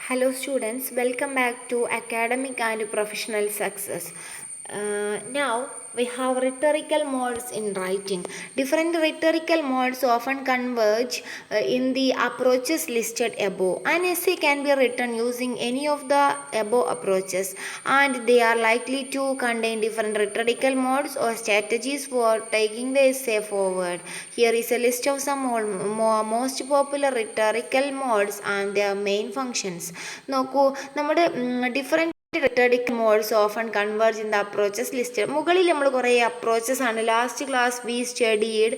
Hello students, welcome back to Academic and Professional Success. Now we have rhetorical modes in writing. Different rhetorical modes often converge in the approaches listed above. An essay can be written using any of the above approaches, and they are likely to contain different rhetorical modes or strategies for taking the essay forward. Here is a list of some most popular rhetorical modes and their main functions. നോക്കൂ, നമ്മുടെ different rhetorical modes often converge in the approaches listed. മുകളിൽ നമ്മൾ കുറേ approaches ആണ്. Last class we studied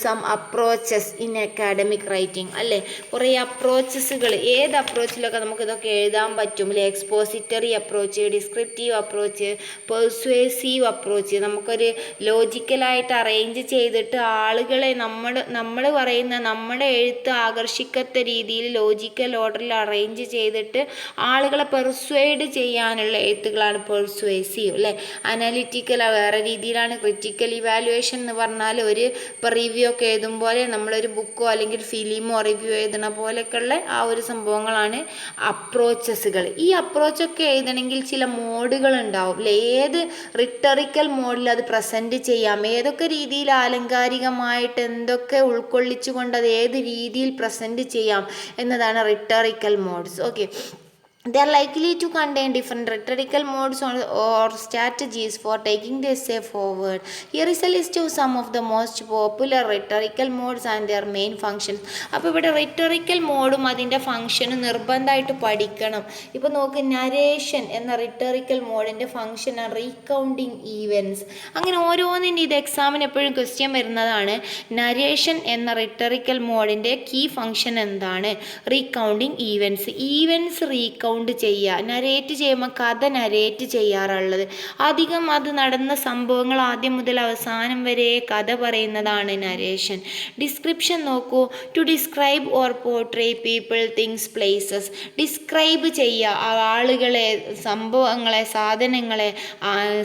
some approaches in academic writing അല്ലേ. കുറേ അപ്രോച്ചസുകൾ, ഏത് അപ്രോച്ചിലൊക്കെ നമുക്ക് ഇതൊക്കെ എഴുതാൻ പറ്റും അല്ലേ. Expository approach, descriptive approach, persuasive approach. നമുക്കൊരു ലോജിക്കലായിട്ട് അറേഞ്ച് ചെയ്തിട്ട് ആളുകളെ നമ്മൾ പറയുന്ന നമ്മുടെ എഴുത്ത് ആകർഷിക്കത്ത രീതിയിൽ ലോജിക്കൽ ഓർഡറിൽ അറേഞ്ച് ചെയ്തിട്ട് ആളുകളെ പെർസ്വേഡ് ചെയ്യാനുള്ള എഴുത്തുകളാണ് പെർസ്വേസീവ് അല്ലേ. അനാലിറ്റിക്കൽ വേറെ രീതിയിലാണ്. ക്രിറ്റിക്കൽ ഇവാലുവേഷൻ എന്ന് പറഞ്ഞാൽ ഇപ്പോൾ റിവ്യൂ ഒക്കെ എഴുതുമ്പോൾ നമ്മളൊരു ബുക്കോ അല്ലെങ്കിൽ ഫിലിമോ റിവ്യൂ എഴുതണ പോലെയൊക്കെയുള്ള ആ ഒരു സംഭവങ്ങളാണ് അപ്രോച്ചസുകൾ. ഈ അപ്രോച്ചൊക്കെ എഴുതണമെങ്കിൽ ചില മോഡുകൾ ഉണ്ടാവും അല്ലേ. ഏത് റിട്ടറിക്കൽ മോഡിൽ അത് പ്രസൻറ്റ് ചെയ്യാം, ഏതൊക്കെ രീതിയിൽ ആലങ്കാരികമായിട്ട് എന്തൊക്കെ ഉൾക്കൊള്ളിച്ചുകൊണ്ട് അത് ഏത് രീതിയിൽ പ്രസൻറ്റ് ചെയ്യാം എന്നതാണ് rhetorical modes. Okay, they are likely to contain different rhetorical modes or strategies for taking the essay forward. Here is a list of some of the most popular rhetorical modes and their main functions. അപ്പോൾ ഇവിടെ rhetorical മോഡും അതിൻ്റെ ഫങ്ഷനും നിർബന്ധമായിട്ട് പഠിക്കണം. ഇപ്പോൾ നോക്ക്, narration എന്ന rhetorical മോഡിൻ്റെ function recounting events. അങ്ങനെ ഓരോന്നിൻ്റെ ഇത് എക്സാമിന് എപ്പോഴും ക്വസ്റ്റ്യൻ വരുന്നതാണ്. നരേഷൻ എന്ന rhetorical മോഡിൻ്റെ കീ ഫങ്ഷൻ എന്താണ്? റീകൗണ്ടിങ് ഈവൻസ് റീകൗണ്ട് ചെയ്യുക. നരേറ്റ് ചെയ്യുമ്പോൾ കഥ നരേറ്റ് ചെയ്യാറുള്ളത്. അധികം അത് നടന്ന സംഭവങ്ങൾ ആദ്യം മുതൽ അവസാനം വരെ കഥ പറയുന്നതാണ് നരേഷൻ. ഡിസ്ക്രിപ്ഷൻ നോക്കൂ, to describe or portray people, things, places. Describe ചെയ്യുക, ആളുകളെ, സംഭവങ്ങളെ, സാധനങ്ങളെ,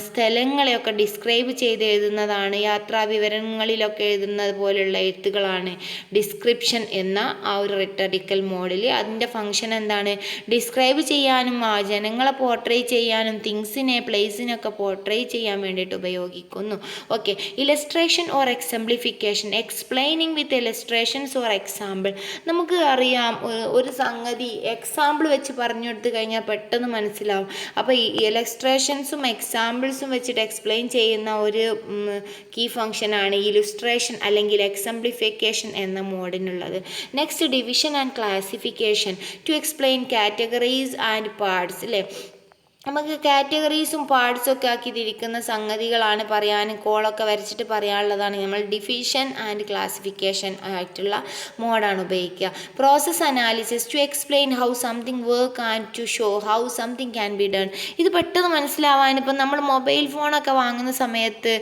സ്ഥലങ്ങളെയൊക്കെ ഡിസ്ക്രൈബ് ചെയ്ത് എഴുതുന്നതാണ്. യാത്രാ വിവരങ്ങളിലൊക്കെ എഴുതുന്നത് പോലെയുള്ള എഴുത്തുകളാണ് ഡിസ്ക്രിപ്ഷൻ എന്ന ആ ഒരു റെട്ടറിക്കൽ മോഡിൽ. അതിൻ്റെ ഫങ്ഷൻ എന്താണ്? ഡിസ്ക്രൈബ് ചെയ്യാനും ജനങ്ങളെ പോർട്രേ ചെയ്യാനും തിങ്സിനെ, പ്ലേസിനൊക്കെ പോർട്രേ ചെയ്യാൻ വേണ്ടിയിട്ട് ഉപയോഗിക്കുന്നു. Okay, illustration or exemplification, explaining with illustrations or example. നമുക്ക് അറിയാം ഒരു സംഗതി എക്സാമ്പിൾ വെച്ച് പറഞ്ഞു കൊടുത്തു കഴിഞ്ഞാൽ പെട്ടെന്ന് മനസ്സിലാവും. അപ്പോൾ ഈ ഇലസ്ട്രേഷൻസും എക്സാമ്പിൾസും വെച്ചിട്ട് എക്സ്പ്ലെയിൻ ചെയ്യുന്ന ഒരു കീ ഫങ്ഷനാണ് ഇലുസ്ട്രേഷൻ അല്ലെങ്കിൽ എക്സംപ്ലിഫിക്കേഷൻ എന്ന മോഡിനുള്ളത്. Next, division and classification, to explain categories and parts അല്ലേ. നമുക്ക് കാറ്റഗറീസും പാർട്സും ഒക്കെ ആക്കി തിരിക്കുന്ന സംഗതികളാണ് പറയാനും കോളൊക്കെ വരച്ചിട്ട് പറയാനുള്ളതാണ് നമ്മൾ ഡിവിഷൻ ആൻഡ് ക്ലാസിഫിക്കേഷൻ ആയിട്ടുള്ള മോഡാണ് ഉപയോഗിക്കുക. Process analysis, to explain how something work and to show how something can be done. ഇത് പെട്ടെന്ന് മനസ്സിലാവാൻ ഇപ്പം നമ്മൾ മൊബൈൽ ഫോണൊക്കെ വാങ്ങുന്ന സമയത്ത്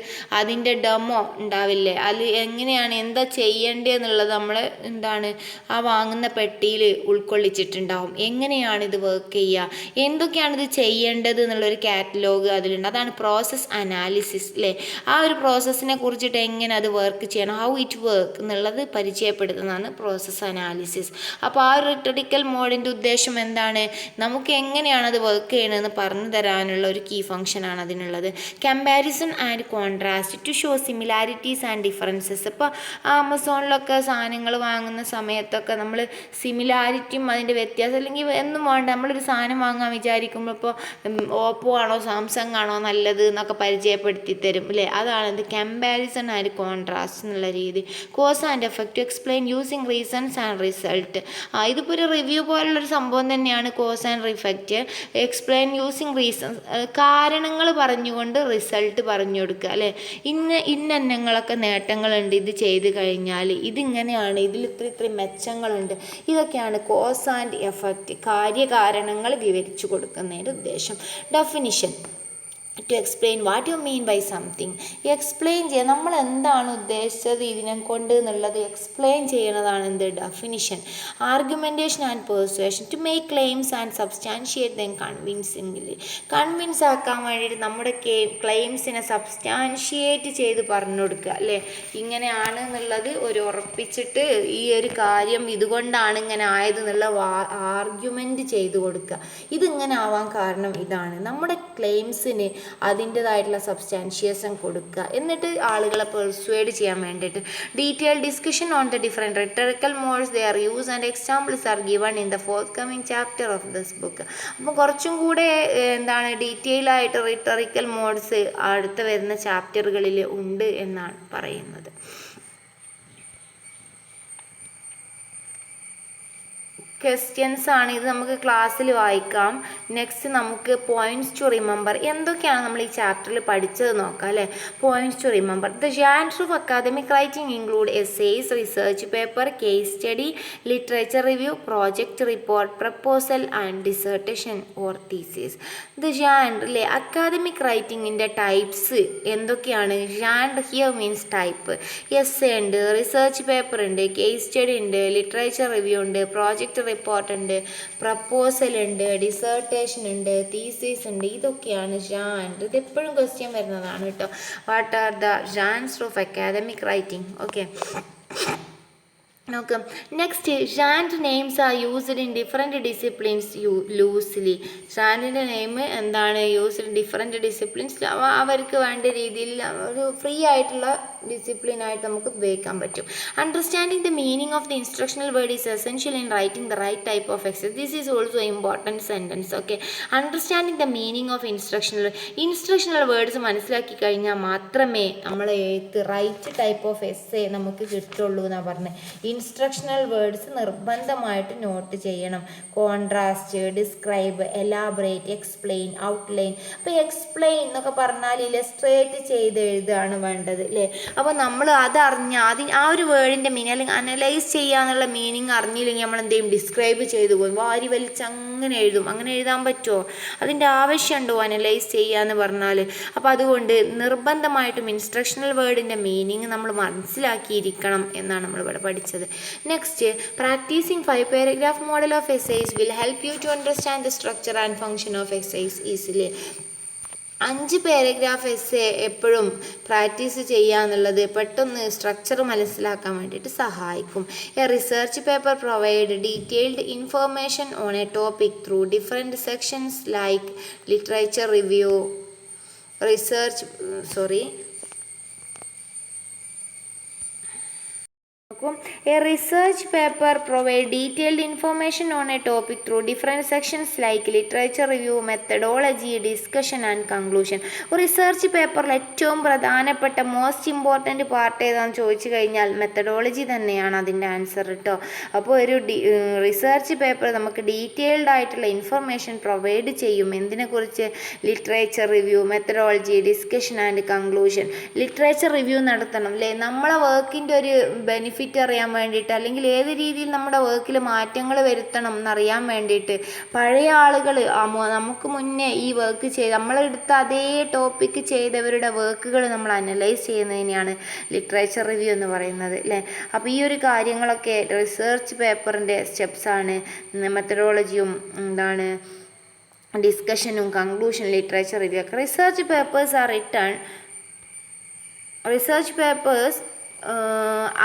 അതിൻ്റെ ഡെമോ ഉണ്ടാവില്ലേ, അത് എങ്ങനെയാണ് എന്താ ചെയ്യേണ്ടതെന്നുള്ളത് നമ്മൾ ആ വാങ്ങുന്ന പെട്ടിയിൽ ഉൾക്കൊള്ളിച്ചിട്ടുണ്ടാവും. എങ്ങനെയാണ് ഇത് വർക്ക് ചെയ്യുക, എന്തൊക്കെയാണിത് ചെയ്യുക എന്നുള്ളൊരു കാറ്റലോഗ് അതിലുണ്ട്. അതാണ് പ്രോസസ് അനാലിസിസ് അല്ലേ. ആ ഒരു പ്രോസസ്സിനെ കുറിച്ചിട്ട് എങ്ങനെ അത് വർക്ക് ചെയ്യണം, ഹൗ ഇറ്റ് വർക്ക് എന്നുള്ളത് പരിചയപ്പെടുത്തുന്നതാണ് പ്രോസസ് അനാലിസിസ്. അപ്പോൾ ആ ഒരു റിട്ടറിക്കൽ മോഡിൻ്റെ ഉദ്ദേശം എന്താണ്? നമുക്ക് എങ്ങനെയാണ് അത് വർക്ക് ചെയ്യണമെന്ന് പറഞ്ഞു തരാനുള്ള ഒരു കീ ഫങ്ഷനാണ് അതിനുള്ളത്. Comparison and contrast, to show similarities and differences. ഇപ്പോൾ ആമസോണിലൊക്കെ സാധനങ്ങൾ വാങ്ങുന്ന സമയത്തൊക്കെ നമ്മൾ സിമിലാരിറ്റിയും അതിൻ്റെ വ്യത്യാസം, അല്ലെങ്കിൽ എന്നും വേണ്ട, നമ്മളൊരു സാധനം വാങ്ങാൻ വിചാരിക്കുമ്പോൾ ഇപ്പോൾ ഓപ്പോ ആണോ സാംസങ് ആണോ നല്ലത് എന്നൊക്കെ പരിചയപ്പെടുത്തി തരും അല്ലേ. അതാണ് ഇത് കമ്പാരിസൺ ആൻഡ് കോൺട്രാസ്റ്റ് എന്നുള്ള രീതി. Cause and effect, explain using reasons and result. ഇതിപ്പോൾ ഒരു റിവ്യൂ പോലുള്ളൊരു സംഭവം തന്നെയാണ് cause and effect. Explain using reasons, കാരണങ്ങൾ പറഞ്ഞുകൊണ്ട് റിസൾട്ട് പറഞ്ഞു കൊടുക്കുക അല്ലേ. ഇന്നങ്ങളൊക്കെ നേട്ടങ്ങളുണ്ട് ഇത് ചെയ്ത് കഴിഞ്ഞാൽ, ഇതിങ്ങനെയാണ്, ഇതിൽ ഇത്ര മെച്ചങ്ങളുണ്ട്. ഇതൊക്കെയാണ് കോസ് ആൻഡ് എഫക്റ്റ്, കാര്യകാരണങ്ങൾ വിവരിച്ചു കൊടുക്കുന്നതിൻ്റെ ഉദ്ദേശം. Definition, to explain what you mean by something. Explain ചെയ്യുക, നമ്മൾ എന്താണ് ഉദ്ദേശിച്ചത് ഇതിനെ കൊണ്ട് എന്നുള്ളത് എക്സ്പ്ലെയിൻ ചെയ്യുന്നതാണ് എന്ത് definition. Argumentation and persuasion to make claims and substantiate then convincingly. Convince ആക്കാൻ വേണ്ടിയിട്ട് നമ്മുടെ ക്ലെയിംസിനെ സബ്സ്റ്റാൻഷിയേറ്റ് ചെയ്ത് പറഞ്ഞു കൊടുക്കുക അല്ലേ. ഇങ്ങനെയാണ് എന്നുള്ളത് ഒരു ഉറപ്പിച്ചിട്ട് ഈ ഒരു കാര്യം ഇതുകൊണ്ടാണ് ഇങ്ങനെ ആയതെന്നുള്ള ആർഗ്യുമെൻറ്റ് ചെയ്ത് കൊടുക്കുക. ഇതിങ്ങനെ ആവാൻ കാരണം ഇതാണ്. നമ്മുടെ ക്ലെയിംസിന് അതിൻ്റെതായിട്ടുള്ള സബ്സ്റ്റാൻഷിയേഷൻ കൊടുക്കുക, എന്നിട്ട് ആളുകളെ പെർsuade ചെയ്യാൻ വേണ്ടിയിട്ട്. Detail discussion on the different rhetorical modes they are use and examples are given in the forthcoming chapter of this book. അപ്പോൾ കുറച്ചും കൂടെ എന്താണ് ഡീറ്റെയിൽ ആയിട്ട് റിട്ടറിക്കൽ മോഡ്സ് അടുത്ത് വരുന്ന ചാപ്റ്ററുകളിൽ ഉണ്ട് എന്നാണ് പറയുന്നത്. ക്വസ്റ്റ്യൻസ് ആണ് ഇത്, നമുക്ക് ക്ലാസ്സിൽ വായിക്കാം. നെക്സ്റ്റ് നമുക്ക് പോയിന്റ്സ് ടു റിമെമ്പർ, എന്തൊക്കെയാണ് നമ്മൾ ഈ ചാപ്റ്ററിൽ പഠിച്ചത് നോക്കാം അല്ലേ. Points to remember. The genres of academic writing include essays, research paper, case study, literature review, project report, proposal and dissertation or thesis. The genre അല്ലേ, അക്കാദമിക് റൈറ്റിങ്ങിൻ്റെ ടൈപ്സ് എന്തൊക്കെയാണ്? Genre here means type. Essay ഉണ്ട്, research paper ഉണ്ട്, case study ഉണ്ട്, literature review ഉണ്ട്, project report ഉണ്ട്, proposal ഉണ്ട്, dissertation ഉണ്ട്, തീസിസ് ഉണ്ട്. ഇതൊക്കെയാണ് ജാൻർ. ഇത് എപ്പോഴും ക്വസ്റ്റ്യൻ വരുന്നതാണ് കേട്ടോ. What are the genres of academic writing? Okay, നോക്കാം. Next, genre names are used in different disciplines loosely. ജാൻറിൻ്റെ നെയിം എന്താണ് യൂസ്ഡ് ഇൻ ഡിഫറെൻറ്റ് ഡിസിപ്ലിൻസ്, അവർക്ക് വേണ്ട രീതിയിൽ ഒരു ഫ്രീ ആയിട്ടുള്ള ഡിസിപ്ലിനായിട്ട് നമുക്ക് ഉപയോഗിക്കാൻ പറ്റും. Understanding the meaning of the instructional word is essential in writing the right type of exercise. This is also important sentence. Okay, understanding the meaning of instructional words മനസ്സിലാക്കി കഴിഞ്ഞാൽ മാത്രമേ നമ്മൾ എഴുത്ത് റൈറ്റ് ടൈപ്പ് ഓഫ് എസ്സേ നമുക്ക് കിട്ടുള്ളൂ എന്നാണ് പറഞ്ഞത്. Instructional words നിർബന്ധമായിട്ട് നോട്ട് ചെയ്യണം. Contrast, describe, elaborate, explain, outline. അപ്പോൾ എക്സ്പ്ലെയിൻ എന്നൊക്കെ പറഞ്ഞാൽ ഇലസ്ട്രേറ്റ് ചെയ്ത് എഴുതുകയാണ് വേണ്ടത് അല്ലേ. അപ്പോൾ നമ്മൾ അതറിഞ്ഞാൽ ആ ഒരു വേർഡിൻ്റെ മീനിങ് അല്ലെങ്കിൽ അനലൈസ് ചെയ്യുക എന്നുള്ള മീനിങ് അറിഞ്ഞില്ലെങ്കിൽ നമ്മൾ എന്ത് ചെയ്യും? ഡിസ്ക്രൈബ് ചെയ്തു പോകും, വാരി വലിച്ച് അങ്ങനെ എഴുതും. അങ്ങനെ എഴുതാൻ പറ്റുമോ? അതിൻ്റെ ആവശ്യമുണ്ടോ അനലൈസ് ചെയ്യുക എന്ന് പറഞ്ഞാൽ? അപ്പോൾ അതുകൊണ്ട് നിർബന്ധമായിട്ടും ഇൻസ്ട്രക്ഷണൽ വേർഡിൻ്റെ മീനിങ് നമ്മൾ മനസ്സിലാക്കിയിരിക്കണം എന്നാണ് നമ്മളിവിടെ പഠിച്ചത്. Next, practising 5 paragraph model of essays will help you to understand the structure and function of essays easily. 5 paragraph essay എപ്പോഴും പ്രാക്ടീസ് ചെയ്യുക എന്നുള്ളത് പെട്ടെന്ന് സ്ട്രക്ചർ മനസ്സിലാക്കാൻ വേണ്ടിയിട്ട് സഹായിക്കും. A research paper provide detailed information on A topic through different sections like literature review, A research paper provides detailed information on a topic through different sections like literature review, methodology, discussion and conclusion. ഒരു research പേപ്പറിൽ ഏറ്റവും പ്രധാനപ്പെട്ട most important part ഏതാണെന്ന് ചോദിച്ചു കഴിഞ്ഞാൽ methodology തന്നെയാണ് അതിൻ്റെ answer കേട്ടോ. അപ്പോൾ ഒരു റിസർച്ച് പേപ്പർ നമുക്ക് ഡീറ്റെയിൽഡ് ആയിട്ടുള്ള ഇൻഫർമേഷൻ പ്രൊവൈഡ് ചെയ്യും. എന്തിനെക്കുറിച്ച്? Literature review, methodology, discussion and conclusion. Literature review നടത്തണം അല്ലേ, നമ്മളെ വർക്കിൻ്റെ ഒരു ബെനിഫിറ്റ് അറിയാൻ വേണ്ടിയിട്ട്, അല്ലെങ്കിൽ ഏത് രീതിയിൽ നമ്മുടെ വർക്കിൽ മാറ്റങ്ങൾ വരുത്തണം എന്നറിയാൻ വേണ്ടിയിട്ട്. പഴയ ആളുകൾ നമുക്ക് മുന്നേ ഈ വർക്ക് ചെയ്ത് നമ്മളെടുത്ത അതേ ടോപ്പിക്ക് ചെയ്തവരുടെ വർക്കുകൾ നമ്മൾ അനലൈസ് ചെയ്യുന്നതിനെയാണ് ലിറ്ററേച്ചർ റിവ്യൂ എന്ന് പറയുന്നത് അല്ലേ. അപ്പോൾ ഈ ഒരു കാര്യങ്ങളൊക്കെ റിസർച്ച് പേപ്പറിൻ്റെ സ്റ്റെപ്സാണ്. മെത്തഡോളജിയും എന്താണ് ഡിസ്കഷനും കൺക്ലൂഷൻ, ലിറ്ററേച്ചർ റിവ്യൂ ഒക്കെ. Research papers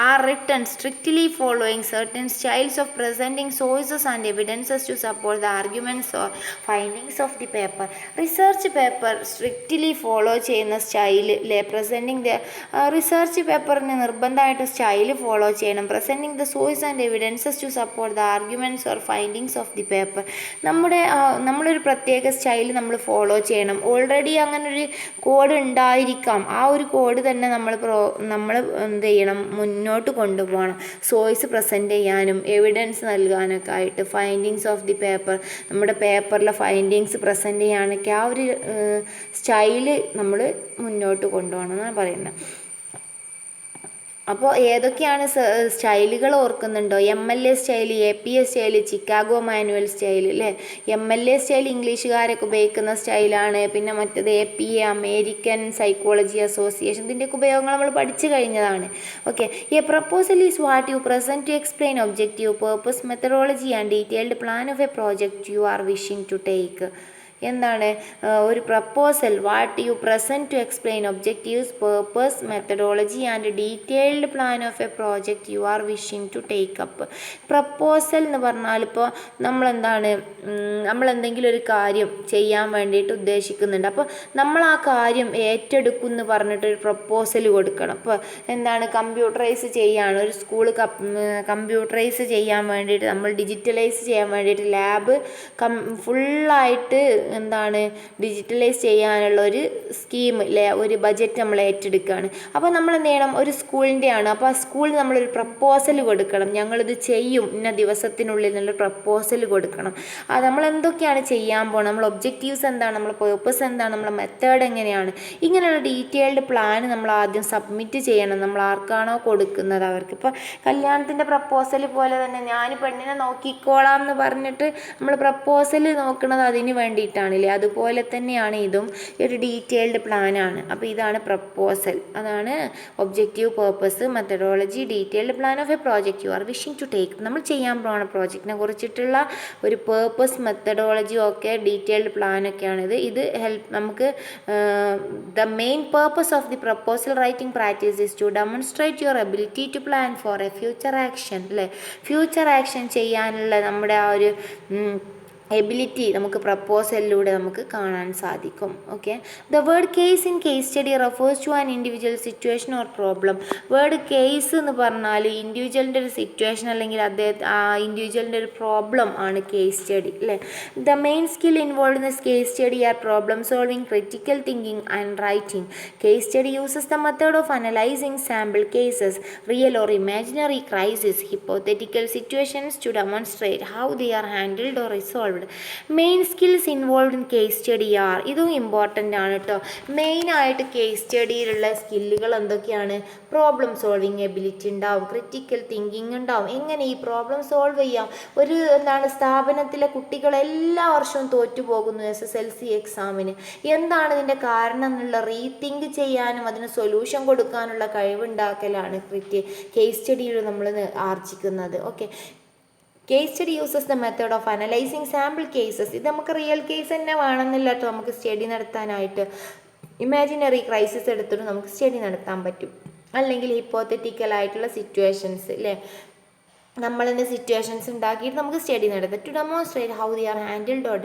are written strictly following certain styles of presenting sources and evidences to support the arguments or findings of the paper. Research paper strictly follow ചെയ്യുന്ന സ്റ്റൈല് പ്രസൻറ്റിങ് ദ റിസർച്ച് പേപ്പറിന് നിർബന്ധമായിട്ട് style follow ചെയ്യണം. Presenting the source and evidences to support the arguments or findings of the paper. നമ്മളൊരു പ്രത്യേക style നമ്മൾ follow ചെയ്യണം. Already അങ്ങനൊരു code ഉണ്ടായിരിക്കാം. ആ ഒരു കോഡ് തന്നെ നമ്മൾ എന്ത് ചെയ്യണം? മുന്നോട്ട് കൊണ്ടുപോകണം. സോഴ്സ് പ്രസൻറ്റ് ചെയ്യാനും എവിഡൻസ് നൽകാനൊക്കെ ആയിട്ട്, ഫൈൻഡിങ്സ് ഓഫ് ദി പേപ്പർ, നമ്മുടെ പേപ്പറിലെ ഫൈൻഡിങ്സ് പ്രസൻറ്റ് ചെയ്യാനൊക്കെ ആ ഒരു സ്റ്റൈല് നമ്മൾ മുന്നോട്ട് കൊണ്ടുപോകണം എന്നാണ് പറയുന്നത്. അപ്പോൾ ഏതൊക്കെയാണ് സ്റ്റൈലുകൾ ഓർക്കുന്നുണ്ടോ? MLA style, APA style, Chicago manual style അല്ലേ? MLA സ്റ്റൈൽ ഇംഗ്ലീഷുകാരൊക്കെ ഉപയോഗിക്കുന്ന സ്റ്റൈലാണ്. പിന്നെ മറ്റേത് APA അമേരിക്കൻ സൈക്കോളജി അസോസിയേഷൻ. ഇതിൻ്റെയൊക്കെ ഉപയോഗങ്ങൾ നമ്മൾ പഠിച്ചു കഴിഞ്ഞതാണ്. Okay, a proposal is what you present to explain objective, purpose, methodology and detailed plan of a project you are wishing to take. എന്താണ് ഒരു proposal? What you present to explain objectives, purpose, methodology and detailed plan of a project you are wishing to take up. Proposal എന്ന് പറഞ്ഞാൽ ഇപ്പോൾ നമ്മളെന്തെങ്കിലും ഒരു കാര്യം ചെയ്യാൻ വേണ്ടിയിട്ട് ഉദ്ദേശിക്കുന്നുണ്ട്. അപ്പോൾ നമ്മൾ ആ കാര്യം ഏറ്റെടുക്കും എന്ന് പറഞ്ഞിട്ട് ഒരു പ്രപ്പോസൽ കൊടുക്കണം. ഇപ്പോൾ എന്താണ്, കമ്പ്യൂട്ടറൈസ് ചെയ്യാണ്, ഒരു സ്കൂൾ കമ്പ്യൂട്ടറൈസ് ചെയ്യാൻ വേണ്ടിയിട്ട്, നമ്മൾ ഡിജിറ്റലൈസ് ചെയ്യാൻ വേണ്ടിയിട്ട് ലാബ് ഫുള്ളായിട്ട് ഡിജിറ്റലൈസ് ചെയ്യാനുള്ള ഒരു സ്കീം അല്ലേ, ഒരു ബജറ്റ് നമ്മൾ ഏറ്റെടുക്കുകയാണ്. അപ്പോൾ നമ്മൾ എന്ത് ചെയ്യണം? ഒരു സ്കൂളിൻ്റെ ആണ്. അപ്പോൾ ആ സ്കൂളിൽ നമ്മളൊരു പ്രപ്പോസൽ കൊടുക്കണം. ഞങ്ങളിത് ചെയ്യും ഇന്ന ദിവസത്തിനുള്ളിൽ എന്നുള്ള പ്രപ്പോസൽ കൊടുക്കണം. അത് നമ്മൾ എന്തൊക്കെയാണ് ചെയ്യാൻ പോകുന്നത്, നമ്മൾ ഒബ്ജക്റ്റീവ്സ് എന്താണ്, നമ്മൾ പേർപ്പസ് എന്താണ്, നമ്മളെ മെത്തേഡ് എങ്ങനെയാണ്, ഇങ്ങനെയുള്ള ഡീറ്റെയിൽഡ് പ്ലാൻ നമ്മൾ ആദ്യം സബ്മിറ്റ് ചെയ്യണം. നമ്മൾ ആർക്കാണോ കൊടുക്കുന്നത് അവർക്ക്. ഇപ്പോൾ കല്യാണത്തിൻ്റെ പ്രപ്പോസൽ പോലെ തന്നെ ഞാൻ പെണ്ണിനെ നോക്കിക്കോളാം എന്ന് പറഞ്ഞിട്ട് നമ്മൾ പ്രപ്പോസൽ നോക്കുന്നത് അതിന് വേണ്ടിയിട്ടാണില്ലേ, അതുപോലെ തന്നെയാണ് ഇതും ഒരു ഡീറ്റെയിൽഡ് പ്ലാനാണ്. അപ്പോൾ ഇതാണ് പ്രപ്പോസൽ. അതാണ് objective, purpose, methodology, detailed plan of a project you are wishing to take. നമ്മൾ ചെയ്യാൻ പോകുന്ന പ്രോജക്റ്റിനെ കുറിച്ചിട്ടുള്ള ഒരു പേർപ്പസ്, മെത്തഡോളജി ഒക്കെ ഡീറ്റെയിൽഡ് പ്ലാനൊക്കെയാണിത്. ഇത് നമുക്ക് the main purpose of the proposal writing practice is to demonstrate your ability to plan for a future action അല്ലേ. ഫ്യൂച്ചർ ആക്ഷൻ ചെയ്യാനുള്ള നമ്മുടെ ആ ഒരു എബിലിറ്റി നമുക്ക് പ്രപ്പോസലിലൂടെ നമുക്ക് കാണാൻ സാധിക്കും. Okay, the word case in case study refers to an individual situation or problem. Word case എന്ന് പറഞ്ഞാൽ ഇൻഡിവിജ്വലിൻ്റെ ഒരു സിറ്റുവേഷൻ അല്ലെങ്കിൽ ആ ഇൻഡിവിജ്വലിൻ്റെ ഒരു പ്രോബ്ലം ആണ് കേസ് സ്റ്റഡി അല്ലേ. The main skill involve in this case study are problem solving, critical thinking and writing. Case study uses the method of analysing sample cases, real or imaginary crisis, hypothetical situations to demonstrate how they are handled or resolved. Main skills involve in case study are. ഇതും important ആണ് കേട്ടോ. മെയിനായിട്ട് case സ്റ്റഡിയിലുള്ള സ്കില്ലുകൾ എന്തൊക്കെയാണ്? Problem solving ability ഉണ്ടാവും, critical thinking ഉണ്ടാവും. എങ്ങനെ ഈ പ്രോബ്ലം സോൾവ് ചെയ്യാം? ഒരു സ്ഥാപനത്തിലെ കുട്ടികൾ എല്ലാ വർഷവും തോറ്റുപോകുന്നു SSLC എക്സാമിന്. എന്താണ് ഇതിൻ്റെ കാരണം എന്നുള്ള റീതിങ്ക് ചെയ്യാനും അതിന് സൊല്യൂഷൻ കൊടുക്കാനുള്ള കഴിവുണ്ടാക്കലാണ് കേസ് സ്റ്റഡിയിൽ നമ്മൾ ആർജിക്കുന്നത്. Okay, case study uses the method of analysing sample cases. ഇത് നമുക്ക് റിയൽ കേസ് തന്നെ വേണമെന്നില്ല കേട്ടോ നമുക്ക് സ്റ്റഡി നടത്താനായിട്ട്. ഇമാജിനറി ക്രൈസിസ് എടുത്തിട്ട് നമുക്ക് സ്റ്റഡി നടത്താൻ പറ്റും. അല്ലെങ്കിൽ ഹിപ്പോത്തറ്റിക്കൽ ആയിട്ടുള്ള സിറ്റുവേഷൻസ് അല്ലേ, നമ്മളിൻ്റെ സിറ്റുവേഷൻസ് ഉണ്ടാക്കിയിട്ട് നമുക്ക് സ്റ്റഡി നടത്താം. To demonstrate how they are handled or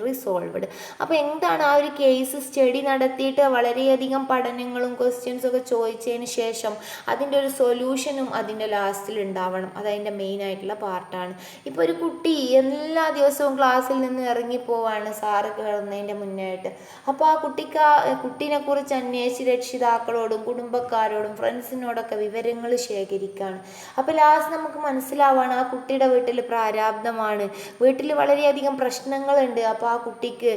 resolved. അപ്പോൾ എന്താണ് ആ ഒരു കേസ് സ്റ്റഡി നടത്തിയിട്ട് വളരെയധികം പഠനങ്ങളും ക്വസ്റ്റ്യൻസും ഒക്കെ ചോദിച്ചതിന് ശേഷം അതിൻ്റെ ഒരു സൊല്യൂഷനും അതിൻ്റെ ലാസ്റ്റിൽ ഉണ്ടാവണം. അതതിൻ്റെ മെയിനായിട്ടുള്ള പാർട്ടാണ്. ഇപ്പോൾ ഒരു കുട്ടി എല്ലാ ദിവസവും ക്ലാസ്സിൽ നിന്ന് ഇറങ്ങിപ്പോവാണ് സാറ് കയറുന്നതിൻ്റെ മുന്നായിട്ട്. അപ്പോൾ ആ കുട്ടീനെക്കുറിച്ച് അന്വേഷിച്ച് രക്ഷിതാക്കളോടും കുടുംബക്കാരോടും ഫ്രണ്ട്സിനോടൊക്കെ വിവരങ്ങൾ ശേഖരിക്കുകയാണ്. അപ്പോൾ ലാസ്റ്റ് നമുക്ക് മനസ്സിലാവാണ് ആ കുട്ടിയുടെ വീട്ടിൽ പ്രാരാബ്ധമാണ്, വീട്ടിൽ വളരെയധികം പ്രശ്നങ്ങളുണ്ട്. അപ്പോൾ ആ കുട്ടിക്ക്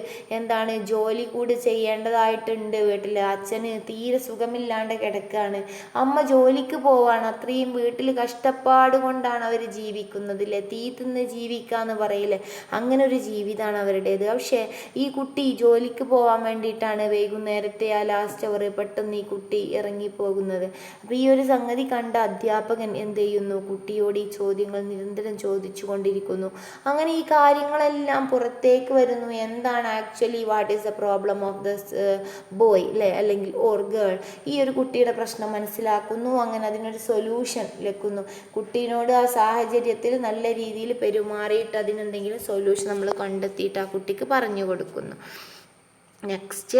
ജോലി കൂടി ചെയ്യേണ്ടതായിട്ടുണ്ട്. വീട്ടിൽ അച്ഛന് തീരെ സുഖമില്ലാണ്ട് കിടക്കുകയാണ്, അമ്മ ജോലിക്ക് പോവാണ്. അത്രയും വീട്ടിൽ കഷ്ടപ്പാട് കൊണ്ടാണ് അവർ ജീവിക്കുന്നത് അല്ലേ, തീ തിന്ന് ജീവിക്കാന്ന് പറയില്ലേ, അങ്ങനെ ഒരു ജീവിതമാണ് അവരുടേത്. പക്ഷേ ഈ കുട്ടി ജോലിക്ക് പോകാൻ വേണ്ടിയിട്ടാണ് വൈകുന്നേരത്തെ ആ ലാസ്റ്റ് അവർ പെട്ടെന്ന് ഈ കുട്ടി ഇറങ്ങിപ്പോകുന്നത്. അപ്പോൾ ഈ ഒരു സംഗതി കണ്ട അധ്യാപകൻ എന്ത് ചെയ്യുന്നു? കുട്ടിയോട് ഈ ചോദ്യങ്ങൾ നിരന്തരം ചോദിച്ചു കൊണ്ടിരിക്കുന്നു. അങ്ങനെ ഈ കാര്യങ്ങളെല്ലാം പുറത്തേക്ക് വരുന്നു. എന്താണ് actually what is the problem of this boy അല്ലേ, അല്ലെങ്കിൽ ഓർ ഗേൾ. ഈ ഒരു കുട്ടിയുടെ പ്രശ്നം മനസ്സിലാക്കുന്നു, അങ്ങനെ അതിനൊരു സൊല്യൂഷൻ ലഭിക്കുന്നു. കുട്ടീനോട് ആ സാഹചര്യത്തിൽ നല്ല രീതിയിൽ പെരുമാറിയിട്ട് അതിനെന്തെങ്കിലും സൊല്യൂഷൻ നമ്മൾ കണ്ടെത്തിയിട്ട് ആ കുട്ടിക്ക് പറഞ്ഞു കൊടുക്കുന്നു. Next,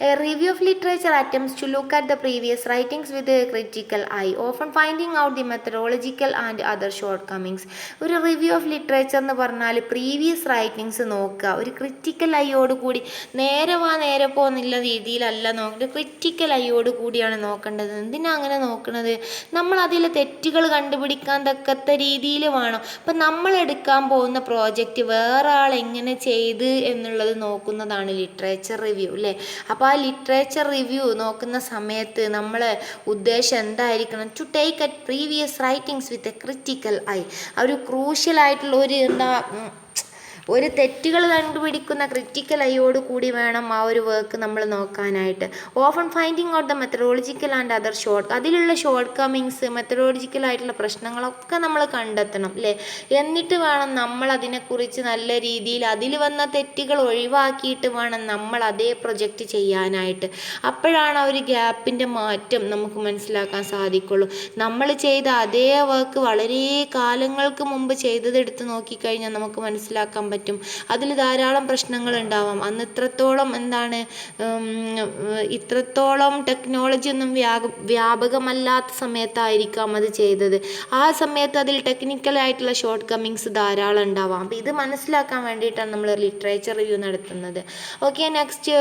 a review of literature attempts to look at the previous writings with a critical eye, often finding out the methodological and other shortcomings. ഒരു റിവ്യൂ ഓഫ് ലിറ്ററേച്ചർ എന്ന് പറഞ്ഞാൽ പ്രീവിയസ് റൈറ്റിങ്സ് നോക്കുക, ഒരു ക്രിറ്റിക്കൽ ഐയോട് കൂടി. നേരെ പോകുന്നില്ല രീതിയിലല്ല നോക്കേണ്ടത്, ക്രിറ്റിക്കൽ ഐയോട് കൂടിയാണ് നോക്കേണ്ടത്. എന്തിനാ അങ്ങനെ നോക്കുന്നത്? നമ്മൾ അതിൽ തെറ്റുകൾ കണ്ടുപിടിക്കാൻ തക്കത്ത രീതിയിൽ വേണം. അപ്പം നമ്മൾ എടുക്കാൻ പോകുന്ന പ്രോജക്റ്റ് വേറെ ആൾ എങ്ങനെ ചെയ്ത് എന്നുള്ളത് നോക്കുന്നതാണ് ലിറ്ററേച്ചർ റിവ്യൂ അല്ലേ. അപ്പോൾ ആ ലിറ്ററേച്ചർ റിവ്യൂ നോക്കുന്ന സമയത്ത് നമ്മളെ ഉദ്ദേശം എന്തായിരിക്കണം? To take at previous writings with a critical eye. ആ ഒരു ക്രൂഷ്യലായിട്ടുള്ള ഒരു ഒരു തെറ്റുകൾ കണ്ടുപിടിക്കുന്ന ക്രിറ്റിക്കൽ ഐയോട് കൂടി വേണം ആ ഒരു വർക്ക് നമ്മൾ നോക്കാനായിട്ട്. Often finding out the methodological and other അതിലുള്ള ഷോർട്ട് കമ്മിങ്സ്, മെത്തഡോളജിക്കൽ ആയിട്ടുള്ള പ്രശ്നങ്ങളൊക്കെ നമ്മൾ കണ്ടെത്തണം അല്ലേ. എന്നിട്ട് വേണം നമ്മൾ അതിനെക്കുറിച്ച് നല്ല രീതിയിൽ അതിൽ വന്ന തെറ്റുകൾ ഒഴിവാക്കിയിട്ട് വേണം നമ്മൾ അതേ പ്രൊജക്റ്റ് ചെയ്യാനായിട്ട്. അപ്പോഴാണ് ആ ഒരു ഗ്യാപ്പിൻ്റെ മാറ്റം നമുക്ക് മനസ്സിലാക്കാൻ സാധിക്കുള്ളൂ. നമ്മൾ ചെയ്ത അതേ വർക്ക് വളരെ കാലങ്ങൾക്ക് മുമ്പ് ചെയ്തതെടുത്ത് നോക്കിക്കഴിഞ്ഞാൽ നമുക്ക് മനസ്സിലാക്കാൻ പറ്റും അതിൽ ധാരാളം പ്രശ്നങ്ങൾ ഉണ്ടാവാം. അന്ന് ഇത്രത്തോളം ടെക്നോളജി ഒന്നും വ്യാപകമല്ലാത്ത സമയത്തായിരിക്കാം അത് ചെയ്തത്. ആ സമയത്ത് അതിൽ ടെക്നിക്കലായിട്ടുള്ള ഷോർട്ട് കമ്മിങ്സ് ധാരാളം ഉണ്ടാവാം. അപ്പോൾ ഇത് മനസ്സിലാക്കാൻ വേണ്ടിയിട്ടാണ് നമ്മൾ ലിറ്ററേച്ചർ റിവ്യൂ നടത്തുന്നത്. ഓക്കെ, നെക്സ്റ്റ്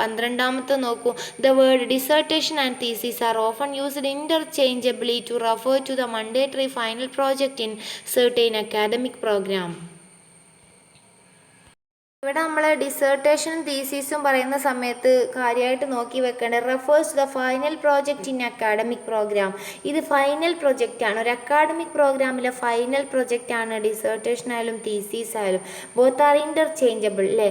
12ാമത്തെ നോക്കൂ. The word dissertation and thesis are often used interchangeably to refer to the mandatory final project in certain academic program. ഇവിടെ നമ്മൾ ഡിസേർട്ടേഷനും തീസീസും പറയുന്ന സമയത്ത് കാര്യമായിട്ട് നോക്കി വെക്കേണ്ടത് refers the final project in academic program. ഇത് ഫൈനൽ പ്രൊജക്റ്റാണ്, ഒരു അക്കാഡമിക് പ്രോഗ്രാമിലെ ഫൈനൽ പ്രൊജക്റ്റാണ് ഡിസേർട്ടേഷൻ ആയാലും തീസീസ് ആയാലും. ബോത്ത് ആർ ഇൻ്റർചേഞ്ചബിൾ അല്ലേ.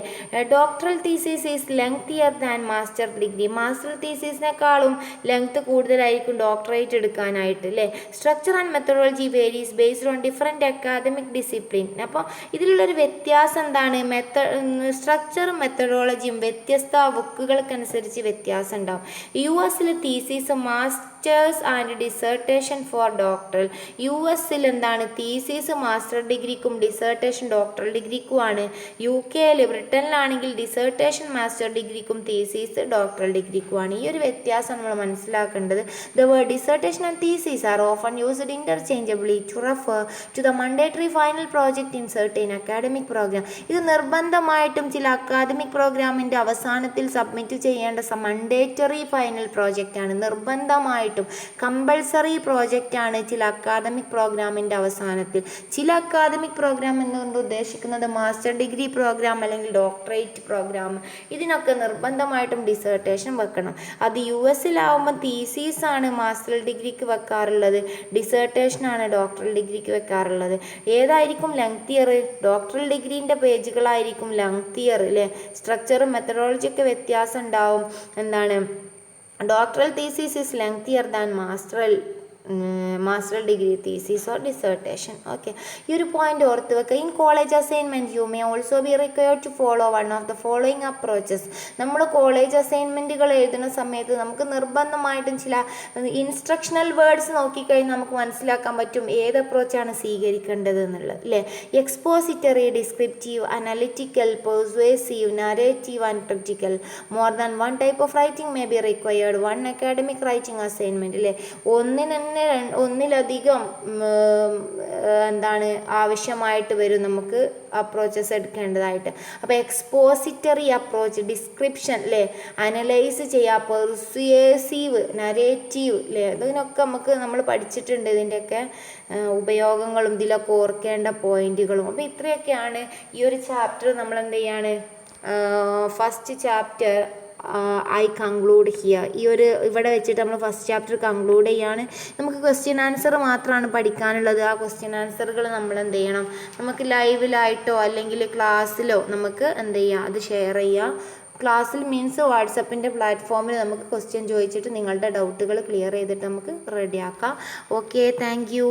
Doctoral thesis is lengthier than master degree. Master തീസീസിനേക്കാളും length കൂടുതലായിരിക്കും ഡോക്ടറേറ്റ് എടുക്കാനായിട്ട് അല്ലേ. Structure and methodology varies based on different academic discipline. അപ്പോൾ ഇതിലുള്ളൊരു വ്യത്യാസം എന്താണ്? സ്ട്രക്ചറും മെത്തഡോളജിയും വ്യത്യസ്ത ബുക്കുകൾക്കനുസരിച്ച് വ്യത്യാസം ഉണ്ടാവും. US thesis masters and dissertation for doctoral. US എന്താണ്? തീസീസ് മാസ്റ്റർ ഡിഗ്രിക്കും ഡിസേർട്ടേഷൻ ഡോക്ടറൽ ഡിഗ്രിക്കുമാണ്. UK ബ്രിട്ടനിലാണെങ്കിൽ ഡിസേർട്ടേഷൻ മാസ്റ്റർ ഡിഗ്രിക്കും തീസീസ് ഡോക്ടറൽ ഡിഗ്രിക്കുമാണ്. ഈ ഒരു വ്യത്യാസം നമ്മൾ മനസ്സിലാക്കേണ്ടത്. The word dissertation and thesis are often used interchangeably to refer to the mandatory final project in certain academic program. ഇത് നിർബന്ധമായിട്ടും ചില അക്കാദമിക് പ്രോഗ്രാമിൻ്റെ അവസാനത്തിൽ സബ്മിറ്റ് ചെയ്യേണ്ട മണ്ടേറ്ററി ഫൈനൽ പ്രോജക്റ്റ് ആണ്. നിർബന്ധമായിട്ടും കമ്പൾസറി പ്രോജക്റ്റ് ആണ് ചില അക്കാദമിക് പ്രോഗ്രാമിൻ്റെ അവസാനത്തിൽ. ചില അക്കാദമിക് പ്രോഗ്രാം എന്നുകൊണ്ട് ഉദ്ദേശിക്കുന്നത് മാസ്റ്റർ ഡിഗ്രി പ്രോഗ്രാം അല്ലെങ്കിൽ ഡോക്ടറേറ്റ് പ്രോഗ്രാം. ഇതിനൊക്കെ നിർബന്ധമായിട്ടും ഡിസേർട്ടേഷൻ വെക്കണം. അത് US തീസീസ് ആണ് മാസ്റ്റർ ഡിഗ്രിക്ക് വെക്കാറുള്ളത്, ഡിസേർട്ടേഷൻ ആണ് ഡോക്ടറൽ ഡിഗ്രിക്ക് വെക്കാറുള്ളത്. ഏതായിരിക്കും ലെങ്തിയർ? ഡോക്ടറൽ ഡിഗ്രീൻ്റെ പേജുകളായിരിക്കും ലെങ്തിയർ അല്ലേ. സ്ട്രക്ചറും മെത്തഡോളജിയൊക്കെ വ്യത്യാസം ഉണ്ടാവും. എന്താണ്? Doctoral thesis is lengthier than master degree thesis or dissertation. Okay, ഈ ഒരു പോയിന്റ് ഓർത്ത് വെക്കുക. In college assignment you may also be required to follow one of the following approaches. നമ്മൾ കോളേജ് അസൈൻമെൻറ്റുകൾ എഴുതുന്ന സമയത്ത് നമുക്ക് നിർബന്ധമായിട്ടും ചില ഇൻസ്ട്രക്ഷണൽ വേർഡ്സ് നോക്കിക്കഴിഞ്ഞാൽ നമുക്ക് മനസ്സിലാക്കാൻ പറ്റും ഏത് അപ്രോച്ചാണ് സ്വീകരിക്കേണ്ടത് എന്നുള്ളത് അല്ലേ. Expository, descriptive, analytical, persuasive, narrative and critical. More than one type of writing may be required one academic writing assignment അല്ലേ. ഒന്നിലധികം ആവശ്യമായിട്ട് വരും നമുക്ക് അപ്രോച്ചസ് എടുക്കേണ്ടതായിട്ട്. അപ്പോൾ എക്സ്പോസിറ്ററി അപ്രോച്ച്, ഡിസ്ക്രിപ്ഷൻ അല്ലേ, അനലൈസ് ചെയ്യുക, പെർസ്വേസീവ്, നരേറ്റീവ് അല്ലേ, ഇതിനൊക്കെ നമ്മൾ പഠിച്ചിട്ടുണ്ട് ഇതിൻ്റെയൊക്കെ ഉപയോഗങ്ങളും ഇതിലൊക്കെ ഓർക്കേണ്ട പോയിന്റുകളും. അപ്പോൾ ഇത്രയൊക്കെയാണ് ഈ ഒരു ചാപ്റ്റർ. നമ്മൾ എന്ത് ചെയ്യാണ്, first chapter I conclude here. ഇവിടെ വെച്ചിട്ട് നമ്മൾ ഫസ്റ്റ് ചാപ്റ്റർ കൺക്ലൂഡ് ചെയ്യാണ്. നമുക്ക് ക്വസ്റ്റ്യൻ ആൻസർ മാത്രമാണ് പഠിക്കാനുള്ളത്. ആ ക്വസ്റ്റ്യൻ ആൻസറുകൾ നമ്മൾ എന്ത് ചെയ്യണം, നമുക്ക് ലൈവിലായിട്ടോ അല്ലെങ്കിൽ ക്ലാസ്സിലോ നമുക്ക് എന്ത് ചെയ്യുക, അത് ഷെയർ ചെയ്യുക. ക്ലാസ്സിൽ മീൻസ് വാട്സപ്പിൻ്റെ പ്ലാറ്റ്ഫോമിൽ നമുക്ക് ക്വസ്റ്റ്യൻ ചോദിച്ചിട്ട് നിങ്ങളുടെ ഡൗട്ടുകൾ ക്ലിയർ ചെയ്തിട്ട് നമുക്ക് റെഡിയാക്കാം. Okay, thank you.